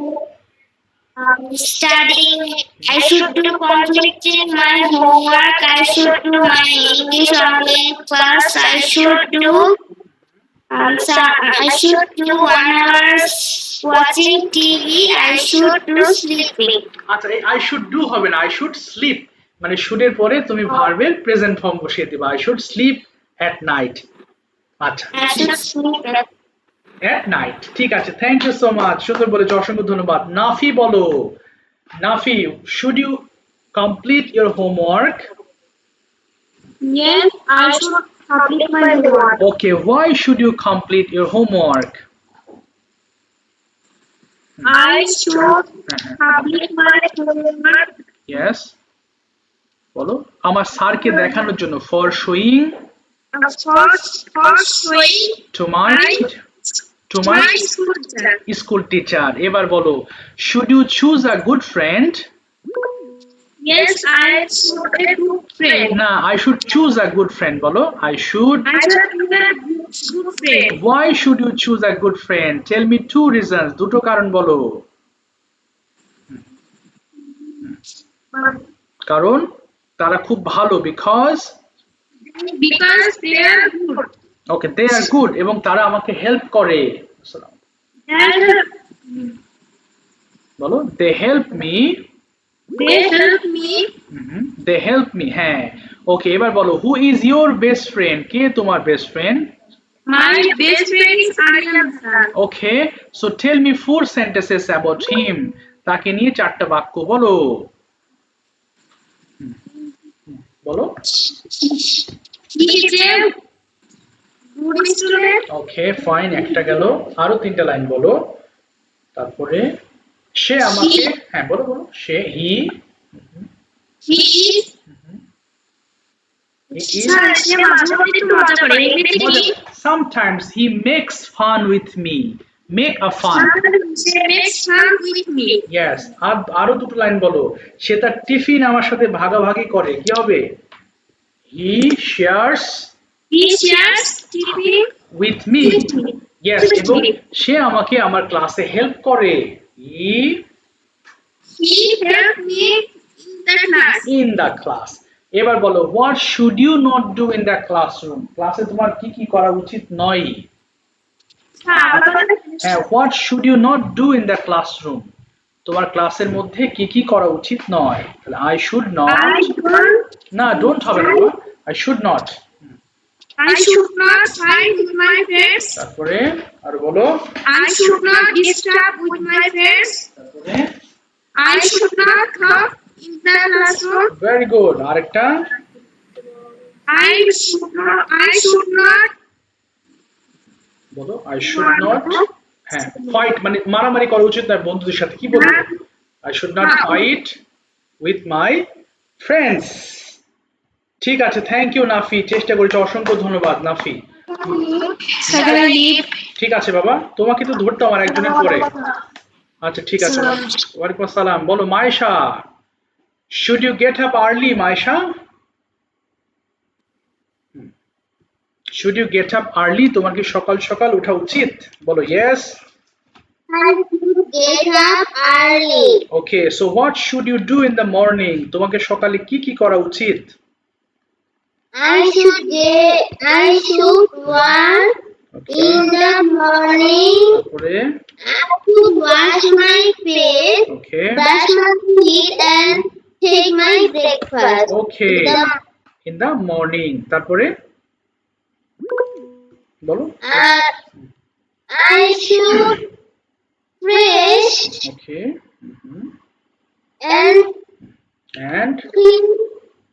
Studying. I should do completing my homework. I should do my English online class. I should do I should do 1 hour watching TV. I should do sleeping. আচ্ছা এই I should do হবে না, I should sleep, মানে should এর পরে তুমি ভার্বের present form বসিয়ে দিবা, I should sleep at night. আচ্ছা I should sleep. At night, ঠিক আছে, থ্যাংক ইউ সো মাচ, সুন্দর বলেছো, অসংখ্য ধন্যবাদ। নাফি বলো, Nafi, should you complete your homework? Yes, I should complete my homework. Okay, why should you complete your homework? I should complete my homework. Yes, বলো, আমার স্যারকে দেখানোর জন্য, for showing For showing to my my school teacher. school teacher। এবার বলো, should you choose a good friend? Yes, I should a good friend. না, I should choose a good friend, বলো, I should। I should be a good friend. Why should you choose a good friend? Tell me two reasons, দুটো কারণ বলো। কারণ তারা খুব ভালো, because Because they are good. Okay, they are good, এবং তারা আমাকে হেল্প করে। And বলো, they help me। they help me. they help me, হ্যাঁ। ওকে, এবার বলো, who is your best friend? কে তোমার best friend? My best friend is Aryan sir. Okay, so tell me 4 sentences about him। তাকে নিয়ে 4টা বাক্য বলো। বলো। He is a good student. Okay, fine, একটা গেল, আরো 3টা লাইন বলো। তারপরে সে আমাকে, হ্যাঁ বলো বলো, সে He is. he is Sir, সে মাঝে মধ্যে একটু মজা করে। এমনিতে কি? sometimes he makes fun with me, make a fun। She makes fun with me. yes, আরো 2টো লাইন বলো, সে তার টিফিন আমার সাথে ভাগাভাগি করে, কি হবে? he shares He shares tiffin with me। with me. yes, এবং সে আমাকে আমার ক্লাসে হেল্প করে, he He helped me in the class. in the class। এবার বলো, what should you not do in the classroom? ক্লাসে তোমার কি কি করা উচিত নয়? হ্যাঁ, what should you not do in the classroom? তোমার ক্লাসের মধ্যে কি কি করা উচিত নয়? তাহলে I should not, I don't. না don't হবে না, I should not। I should not fight with my friends. তারপরে আর বলো, I should not disturb with my friends. তারপরে I should not cough in the classroom. very good, আরেকটা, I should not. বলো, I should not, হ্যাঁ, fight মানে মারামারি করা উচিত না বন্ধুদের সাথে, কি বলবো? I should not fight with my friends। ঠিক আছে, থ্যাংক ইউ নাফি, চেষ্টা করেছো, অসংখ্য ধন্যবাদ নাফি। ঠিক আছে বাবা, তোমাকে তো ধরতে আমার একজনের পরে। আচ্ছা ঠিক আছে, ওয়ালাইকুম আসসালাম। বলো, Maisha, should you get up early, Maisha? should you get up early? তোমার কি সকাল সকাল ওঠা উচিত? বলো yes। I should get up early. okay, so what should you do in the morning? তোমাকে সকালে কি কি করা উচিত? I should work in the morning. তারপরে I should wash my face, okay, brush my teeth, and take my breakfast. okay, The- in the morning। তারপরে বলো, I should brush okay, and and clean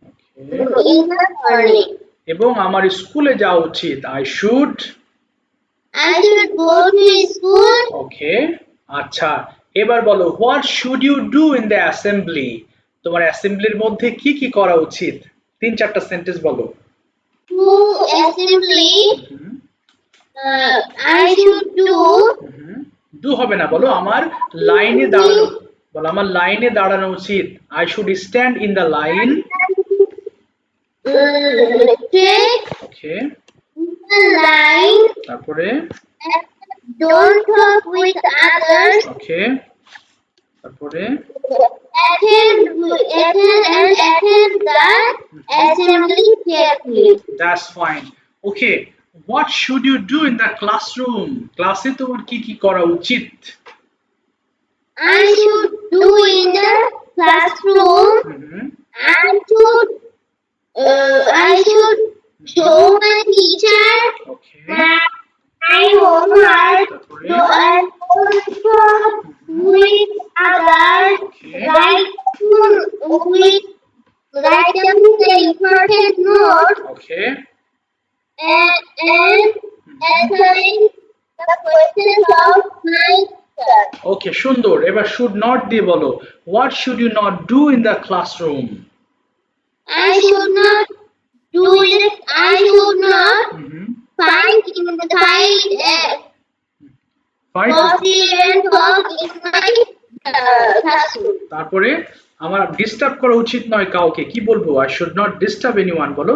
okay, in the morning. এবং আমার স্কুলে যাওয়া উচিত, I should I should go to school. ওকে, আচ্ছা, এবার বলো, what should you do in the assembly? তোমার অ্যাসেম্বলির মধ্যে কি কি করা উচিত? 3-4টা সেন্টেন্স বলো। To assembly, I should do হবে না, বলো আমার লাইনে দাঁড়ানো, বলো আমার লাইনে দাঁড়ানো উচিত, I should stand in the line. take okay, the line, তারপরে don't talk with others, ওকে, তারপরে attend the assembly carefully. that's fine. Okay, what should you do in the classroom? ক্লাসে তোমার কি কি করা উচিত? I should do in the classroom. Hmm, I should show my teacher okay, my homework. তারপরে So I also with others okay, write down the important notes okay, and answering the questions of my teacher. okay, সুন্দর। এবার should not দিয়ে বলো, what should you not do in the classroom? I should not do it. I should not hmm, find fine. gossip and talk in my classroom. তারপরে আমার disturb করা উচিত নয় কাউকে, কি বলবো? I should not disturb anyone বলো।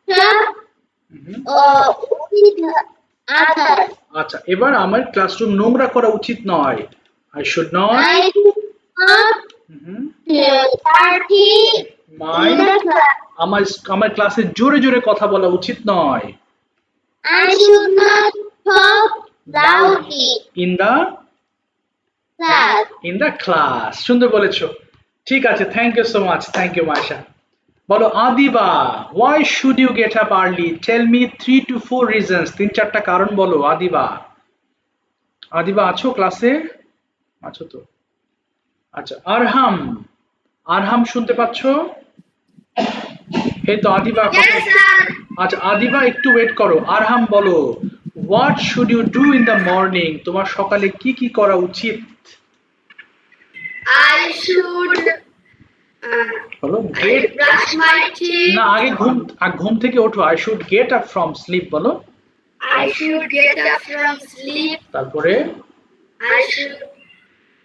হুম, With others. আচ্ছা, এবার আমার ক্লাসরুম নোংরা করা উচিত নয়। I should not I should not hmm, party my in the class. আমার ক্লাসে জোরে জোরে কথা বলা উচিত নয়। I should not talk loudly in the class. class, সুন্দর বলেছো। ঠিক আছে, thank you so much, thank you Maisha. বলো Adiba, why should you get up early? Tell me 3 to 4 reasons, 3-4টা কারণ বলো আদিবা। আদিবা আছো ক্লাসে? আছো তো? আচ্ছা, আরহাম শুনতে পাচ্ছো? এই তো আদিবা কথা। আচ্ছা আদিবা একটু ওয়েট করো। আরহাম বলো, what should you do in the morning? তোমার সকালে কি কি করা উচিত? I should বলো গেট brush my teeth. না, আগে ঘুম থেকে ওঠো। I should get up from sleep বলো। I should get up from sleep. তারপরে I should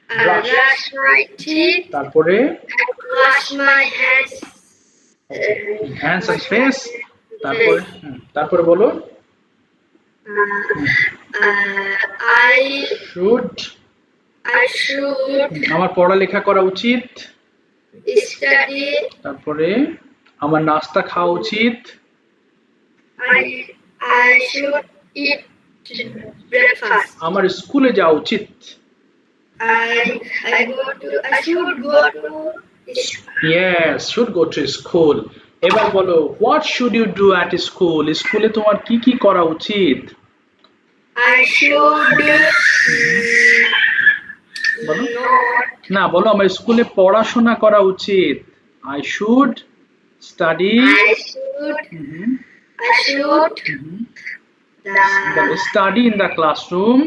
Brush. brush my teeth তারপরে and wash my hands. Hands and face. তারপরে বলো I শুড should আমার পড়ালেখা করা উচিত। study. তারপরে আমার নাস্তা খাওয়া উচিত। I should eat breakfast. আমার স্কুলে যাওয়া উচিত। I should go to Yes, should go to school. এবার বলো what should you do at school? স্কুলে তোমার কি কি করা উচিত? I should বলো not. না, বলো আমার স্কুলে পড়াশোনা করা উচিত। I should study I should বলো study in the classroom।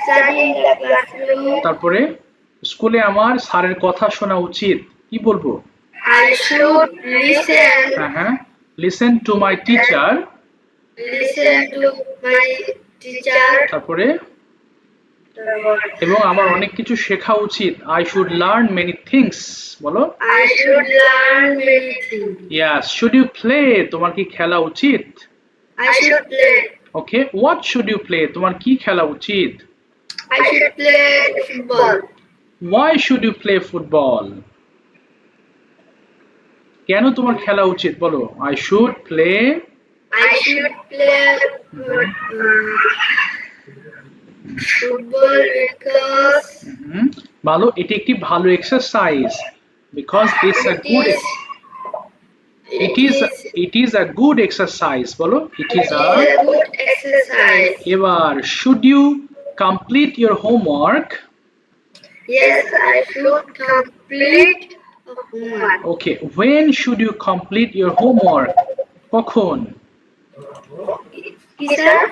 study in the classroom. তারপরে স্কুলে আমার স্যারের কথা শোনা উচিত, কি বলবো? I should listen হ্যাঁ, listen to my teacher। to my teacher. তারপরে এবং আমার অনেক কিছু শেখা উচিত। I should learn many things বলো। I should learn many things. Yes, should you play? তোমার কি খেলা উচিত? I should play. Okay, what should you play? তোমার কি খেলা উচিত? I should play football. Why should you play football? কেন তোমার খেলা উচিত বলো? I should play I should play football because ভালো, এটি একটি ভালো exercise because it's a good it is a good exercise বলো। it is a good exercise. এবার should you complete your homework? Yes, I should complete homework. Okay, when should you complete your homework? কখন? Teacher,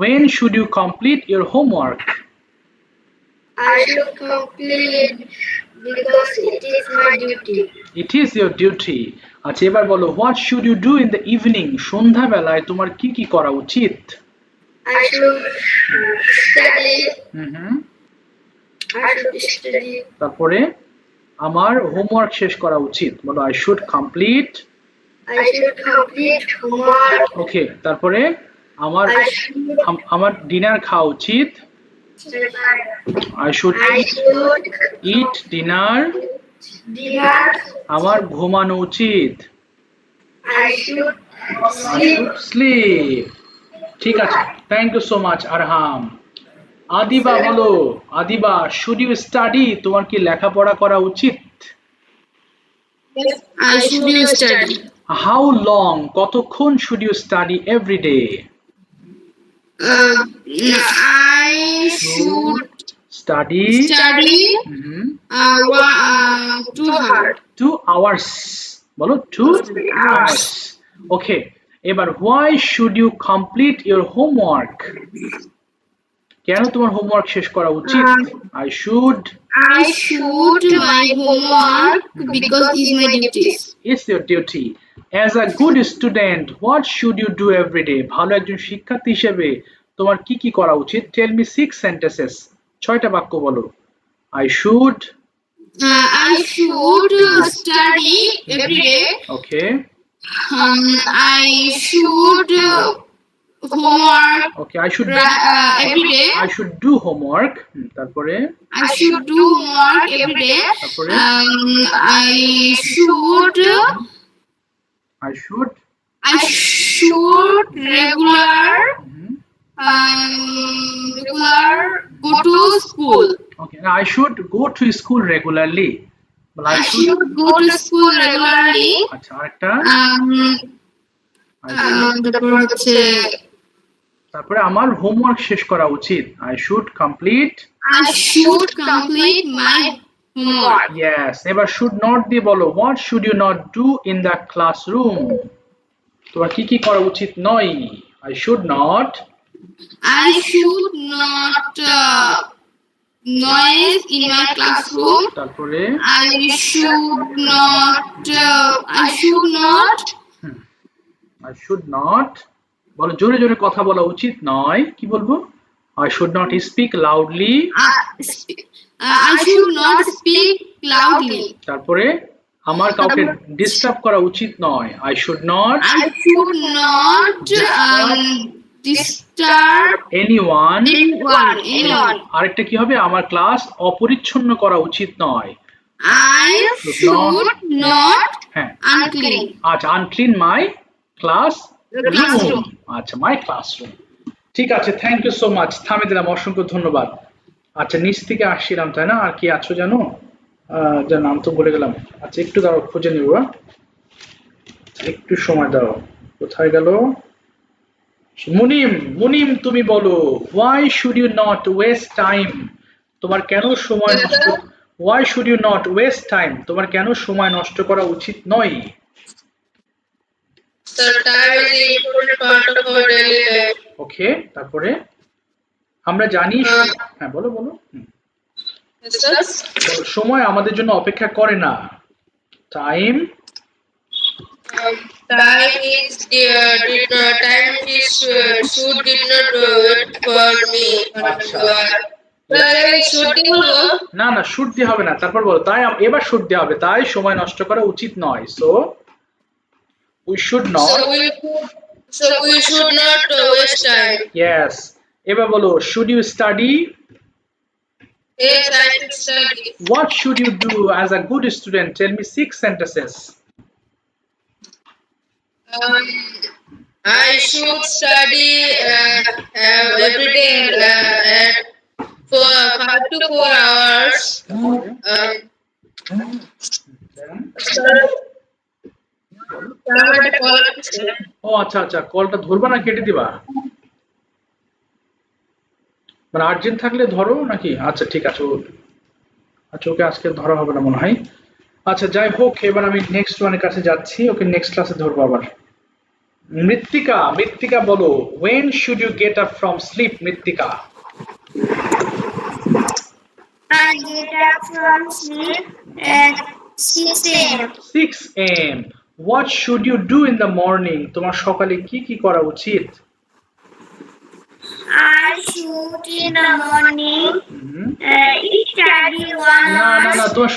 When should you complete your homework? I should complete because it is my duty. It is your duty. আচ্ছা এবার বলো what should you do in the evening? সন্ধ্যাবেলায় তোমার কি কি করা উচিত? I should study. I should study. তারপরে আমার হোমওয়ার্ক শেষ করা উচিত বলো। I should complete I should complete homework. ওকে। তারপরে আমার I should আমার ডিনার খাওয়া উচিত। I should I should eat dinner. dinner. আমার ঘুমানো উচিত। I should I should sleep. ঠিক আছে, থ্যাংক ইউ সো মাচ আরহাম। আদিবা বলো, আদিবা, শুড ইউ স্টাডি, তোমার কি লেখাপড়া করা উচিত? I should study. How long, কতক্ষণ should you study every day? I should study study 2 hours. 2 hours, বলো 2 hours। ওকে, এবার why should you complete your homework, কেন তোমার হোমওয়ার্ক শেষ করা উচিত? I should I should my homework because it's my duty. It's your duty. As a good student, what should you do every day? ভালো একজন শিক্ষার্থী হিসেবে তোমার কি কি করা উচিত? Tell me 6 sentences. 6টা বাক্য বলো। I should I should study every day. Okay. I should homework Okay, I should every day. I should do homework. তারপরে I should do homework every day. তারপরে I should regular go to school. Okay, now I should go to school regularly. Well, I should go to school regularly. আচ্ছা, আরেকটা তারপরে আমার homework শেষ করা উচিত। I should complete my homework. Yes, এবার should not দিয়ে বলো, what should you not do in the classroom? তোমার কি কি করা উচিত নয়? I should not noise in my classroom. তারপরে I should not বলো, জোরে জোরে কথা বলা উচিত নয়। কি বলবো? I should not speak loudly. I should not speak loudly. তারপরে আমার কাউকে ডিস্টার্ব করা উচিত নয়। I should not disturb anyone. anyone. আরেকটা কি হবে? আমার ক্লাস অপরিচ্ছন্ন করা উচিত নয়। I should not হ্যাঁ, unclean. আচ্ছা, unclean my class classroom. আচ্ছা, my classroom। ঠিক আছে, থ্যাংক ইউ সো মাচ। থামে দিলাম, অসংখ্য ধন্যবাদ। আচ্ছা, নিচ থেকে আসছিলাম, তাই না? আর কি আছো জানো? যার নাম তো বলে গেলাম। আচ্ছা, একটু দাঁড়াও, খুঁজে নিব, একটু সময় দাও। কোথায় গেল? মুনিম, তুমি বলো, why should you not waste time? তোমার কেন সময় নষ্ট, why should you not waste time? তোমার কেন সময় নষ্ট করা উচিত নয়? The time is an important part of our daily life. ওকে, তারপরে আমরা জানি, হ্যাঁ বলো। Yes, সময় আমাদের জন্য অপেক্ষা করে না। Time time is should did not wait for me. না, শুড দিয়ে হবে না। তারপর বলো, তাই এবার শুড দিয়ে হবে, তাই সময় নষ্ট করা উচিত নয়। So we should not waste time. Yes, এবার বলো, should you study? Yes, I should study. What should you do as a good student? Tell me 6 sentences. I should study every day for 5 to 4 hours. ও আচ্ছা, কলটা ধরবা না কেটে দিবা? মানে urgent থাকলে ধরো নাকি? আচ্ছা, ঠিক আছে। আচ্ছা, ওকে আজকে ধরা হবে না মনে হয়। আচ্ছা, যাই হোক, এবার আমি নেক্সট ওয়ানের কাছে যাচ্ছি। ওকে নেক্সট ক্লাসে ধরবো আবার। মৃত্তিকা বলো, when should you get up from sleep? মৃত্তিকা। I get up from sleep at 6 a.m. 6 a.m. What should you do in the morning? তোমার সকালে কি কি করা উচিত? I should in the morning study 1 hour. না, তোমার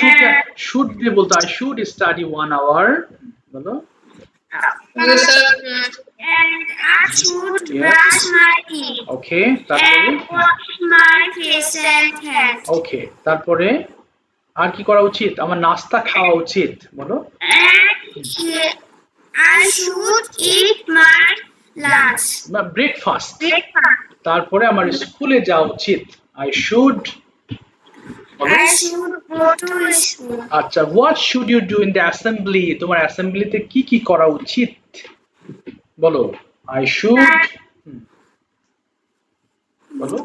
শুড দিয়ে বলতো, I should study 1 hour। বলো। And I should brush my teeth ওকে, তারপরে and wash my face and hands. ওকে, তারপরে আর কি করা উচিত? আমার নাস্তা খাওয়া উচিত, বলো। And I should eat my lunch. Breakfast. Breakfast. তারপরে আমার স্কুলে যাওয়া উচিত, I should. I should go to school. আচ্ছা, what should you do in the assembly? তোমার অ্যাসেম্বলিতে কি কি করা উচিত, বলো। আই শুড, বলো।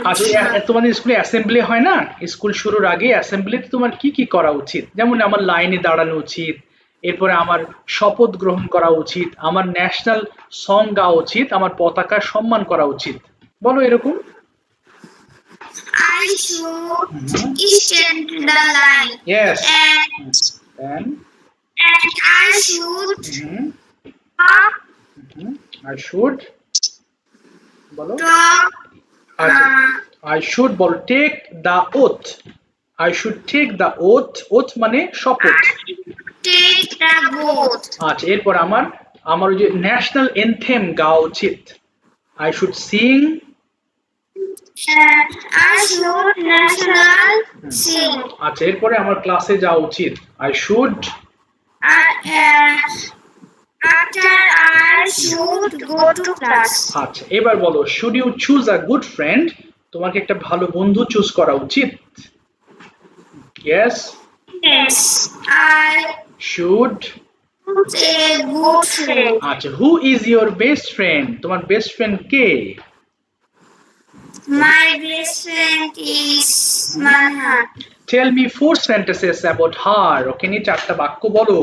আচ্ছা, তোমাদের স্কুলে অ্যাসেম্বলি হয় না? স্কুল শুরুর আগে অ্যাসেম্বলিতে তোমার কি কি করা উচিত? যেমন আমার লাইনে দাঁড়ানো উচিত, এরপরে আমার শপথ গ্রহণ করা উচিত, আমার ন্যাশনাল সং গাওয়া উচিত, আমার পতাকা সম্মান করা উচিত, বলো এরকম। I should stand the line. Yes. And I should I should, বলো। talk. আচ্ছা, I should বলো take the oath. I should take the oath, oath মানে শপথ। Take the boat. আচ্ছা, এরপর আমার ওই যে ন্যাশনাল এনথেম গাওয়া উচিত, I should sing। I should national sing. আচ্ছা, এরপরে আমার ক্লাসে যাওয়া উচিত, I should। After I should go to class. আচ্ছা, এবার বলো should you choose a good friend? তোমাকে একটা ভালো বন্ধু চুজ করা উচিত, yes. Yes, I should. choose a good friend. আচ্ছা, who is your best friend? তোমার বেস্ট ফ্রেন্ড কে? My best friend is Manha. Tell me 4 sentences about her. ওকে নিয়ে 4টা বাক্য বলো।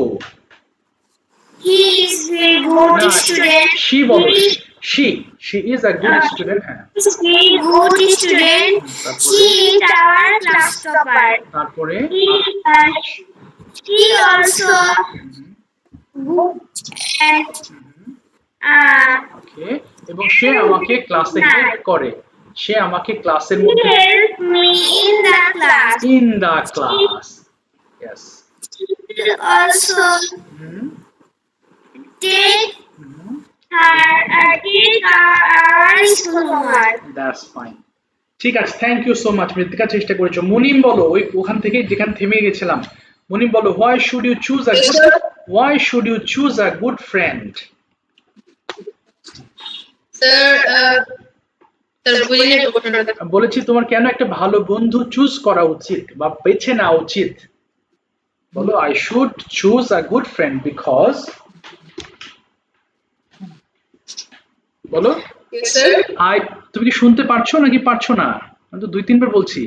He is a good না, student. she বলো। she is a good student। হ্যাঁ, He is a good student. She is our class topper. তারপরে He also good and ওকে, এবং সে আমাকে ক্লাসে হেল্প করে, সে আমাকে ক্লাসের he মধ্যে helped me in the class. in the class, yes। He also take our school homework. That's fine. ঠিক আছে, থ্যাংক ইউ সো মাচ মৃত্তিকা, চেষ্টা করেছো। মুনিম বলো, ওখান থেকে যেখানে থেমে গেছিলাম, মুনিম বলো why should you choose a good friend? বলেছি তোমার কেন একটা ভালো বন্ধু চুজ করা উচিত বা বেছে নেওয়া উচিত, বলো। I should choose a good friend because, বলো। তুমি কি শুনতে পারছো নাকি পারছো না? আমি তো 2-3 বার বলছি,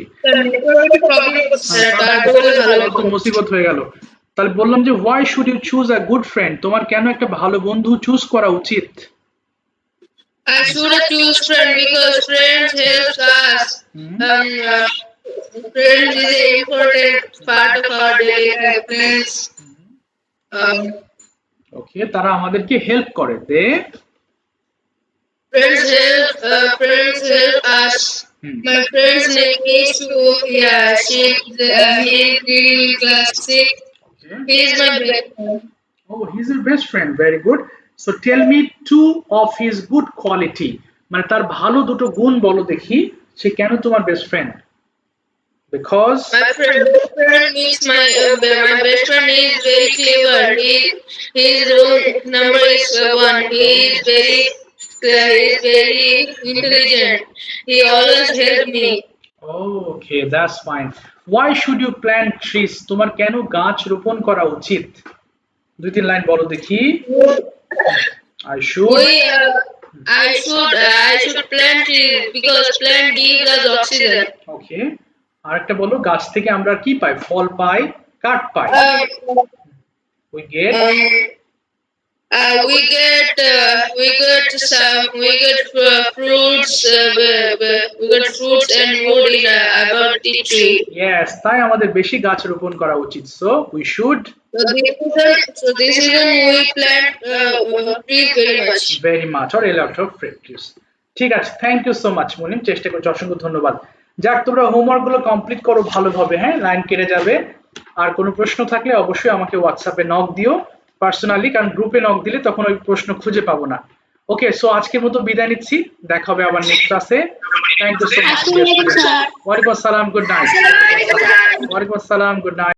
তো মুসিবত হয়ে গেল। তাহলে বললাম যে why should you choose a good friend? তোমার কেন একটা ভালো বন্ধু চুজ করা উচিত? I should choose friend because friends helps us. Friends is an important part of our daily life. ওকে, তারা আমাদেরকে হেল্প করে, Friends help us. My friend's name is Shu. Yeah, he is class 6. He is my best friend. Oh, he's your best friend. Very good. So tell me 2 of his good quality. মানে তার ভালো দুটো গুণ বলো দেখি, সে কেন তোমার best friend? Because my best friend is very clever. His room number is 1. He is very intelligent. He always help me. Okay, that's fine. Why should you plant trees? তোমার কেন গাছ রোপণ করা উচিত? 2-3 লাইন বলো দেখি। I should plant trees because plant gives us oxygen. Okay, আরেকটা বলো, গাছ থেকে আমরা কি পাই? ফল পাই, কাঠ পাই। We get fruits and wood in about the tree. Yes, তাই আমাদের বেশি গাছ রোপণ করা উচিত। So we should. So this is when we plant trees very much. Or a lot of trees. ঠিক আছে, thank you so much Munim, চেষ্টা করছি, অসংখ্য ধন্যবাদ। যাক, তোমরা হোমওয়ার্ক গুলো কমপ্লিট করো ভালোভাবে, হ্যাঁ, লাইন কেটে যাবে। আর কোনো প্রশ্ন থাকলে অবশ্যই আমাকে হোয়াটসঅ্যাপে নক দিও, পার্সোনালি, কারণ গ্রুপে নক দিলে তখন ওই প্রশ্ন খুঁজে পাবো না। ওকে, সো আজকের মতো বিদায় নিচ্ছি, দেখা হবে আবার নেক্সট ক্লাসে। Thank you so much. ওয়ালাইকুম আসসালাম, গুড নাইট। ওয়ালাইকুম আসসালাম, গুড নাইট।